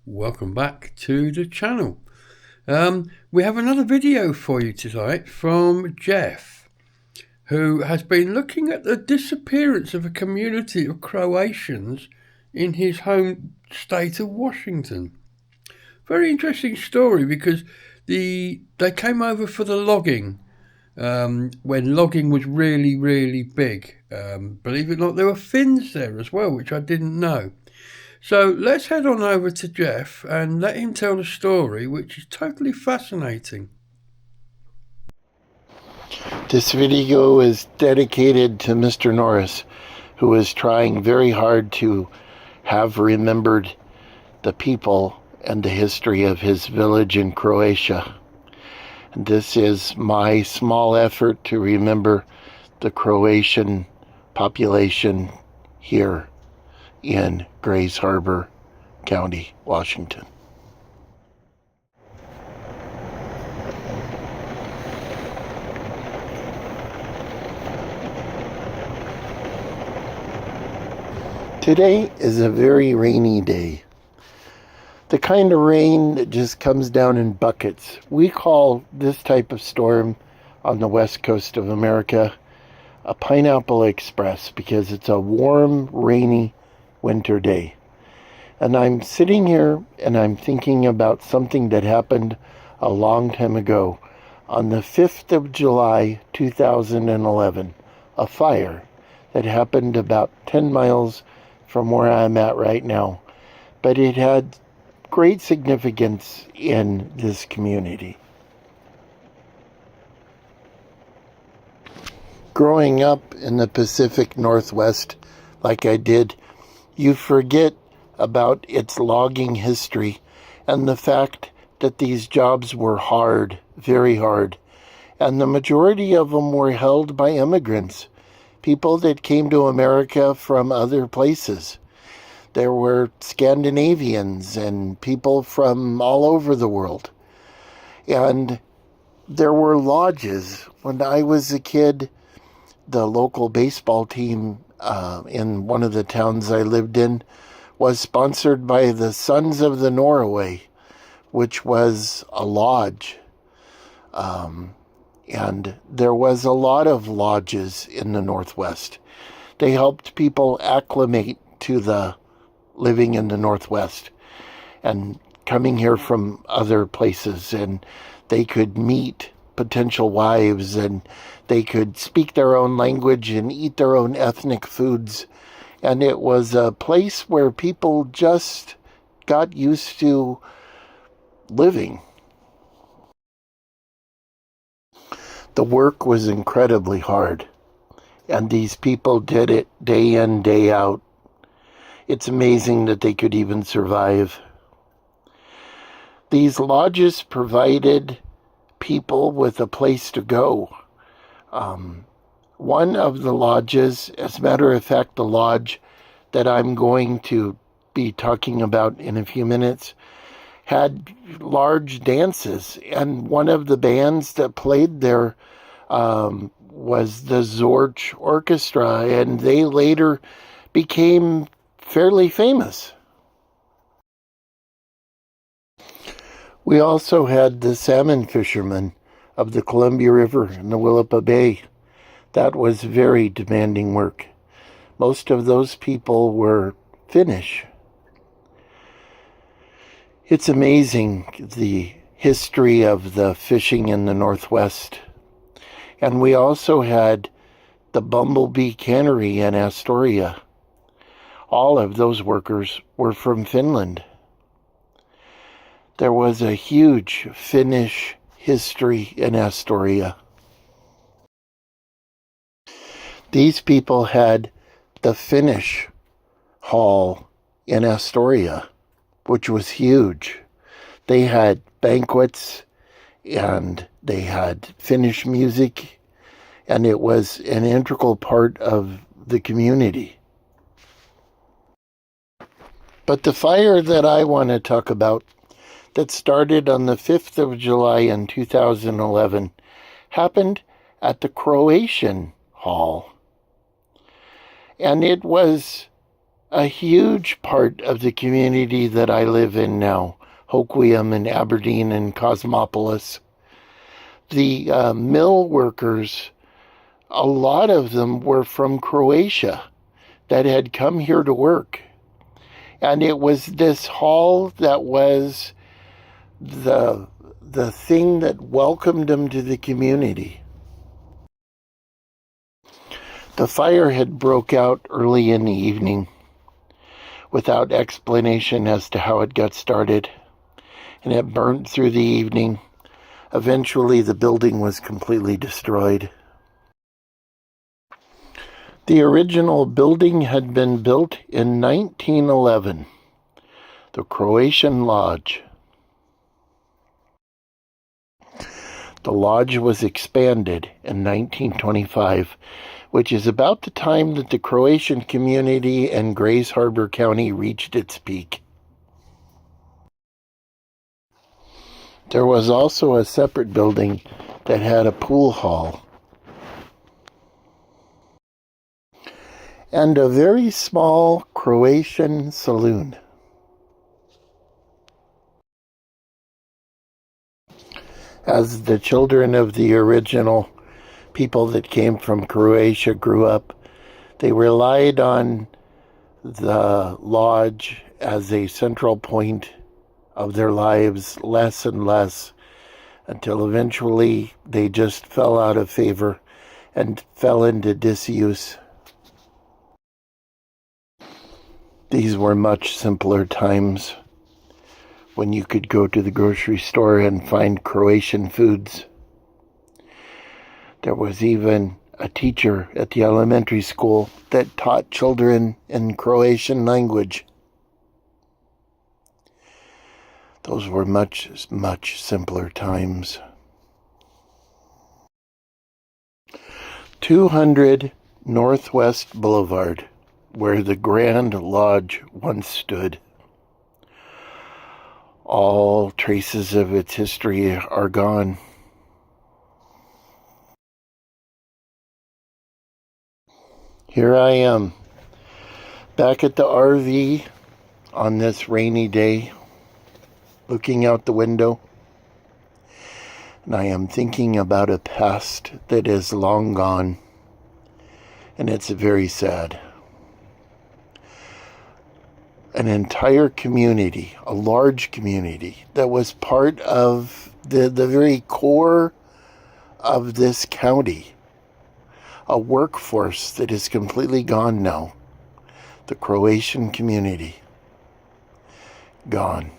Welcome back to the channel. We have another video for you tonight from Jeff, who has been looking at the disappearance of a community of Croatians in his home state of Washington. Very interesting story because they came over for the logging when logging was really, really big. Believe it or not, there were Finns there as well, which I didn't know. So let's head on over to Jeff and let him tell the story, which is totally fascinating. This video is dedicated to Mr. Norris, who is trying very hard to have remembered the people and the history of his village in Croatia. And this is my small effort to remember the Croatian population here in Grays Harbor County, Washington. Today is a very rainy day. The kind of rain that just comes down in buckets. We call this type of storm on the west coast of America a Pineapple Express because it's a warm, rainy winter day. And I'm sitting here and I'm thinking about something that happened a long time ago on the 5th of July 2011, a fire that happened about 10 miles from where I'm at right now. But it had great significance in this community. Growing up in the Pacific Northwest, like I did, you forget about its logging history and the fact that these jobs were hard, very hard, and the majority of them were held by immigrants, people that came to America from other places. There were Scandinavians and people from all over the world. And there were lodges. When I was a kid, the local baseball team in one of the towns I lived in was sponsored by the Sons of the Norway, which was a lodge. And there was a lot of lodges in the Northwest. They helped people acclimate to the living in the Northwest and coming here from other places, and they could meet potential wives, and they could speak their own language and eat their own ethnic foods. And it was a place where people just got used to living. The work was incredibly hard, and these people did it day in, day out. It's amazing that they could even survive. These lodges provided people with a place to go. One of the lodges, as a matter of fact, the lodge that I'm going to be talking about in a few minutes, had large dances. And one of the bands that played there was the Zorch Orchestra, and they later became fairly famous. We also had the salmon fishermen of the Columbia River and the Willapa Bay. That was very demanding work. Most of those people were Finnish. It's amazing the history of the fishing in the Northwest. And we also had the Bumblebee Cannery in Astoria. All of those workers were from Finland. There was a huge Finnish history in Astoria. These people had the Finnish Hall in Astoria, which was huge. They had banquets and they had Finnish music, and it was an integral part of the community. But the fire that I want to talk about that started on the 5th of July in 2011 happened at the Croatian Hall. And it was a huge part of the community that I live in now, Hoquiam and Aberdeen and Cosmopolis. The mill workers, a lot of them were from Croatia that had come here to work. And it was this hall that was the thing that welcomed them to the community. The fire had broke out early in the evening without explanation as to how it got started, and it burned through the evening. Eventually, the building was completely destroyed. The original building had been built in 1911, the Croatian Lodge. The lodge was expanded in 1925, which is about the time that the Croatian community in Grays Harbor County reached its peak. There was also a separate building that had a pool hall and a very small Croatian saloon. As the children of the original people that came from Croatia grew up, they relied on the lodge as a central point of their lives less and less, until eventually they just fell out of favor and fell into disuse. These were much simpler times when you could go to the grocery store and find Croatian foods. There was even a teacher at the elementary school that taught children in Croatian language. Those were much, much simpler times. 200 Northwest Boulevard, where the Grand Lodge once stood. All traces of its history are gone. Here I am, back at the RV on this rainy day, looking out the window, and I am thinking about a past that is long gone, and it's very sad. An entire community, a large community, that was part of the very core of this county, a workforce that is completely gone now. The Croatian community, gone.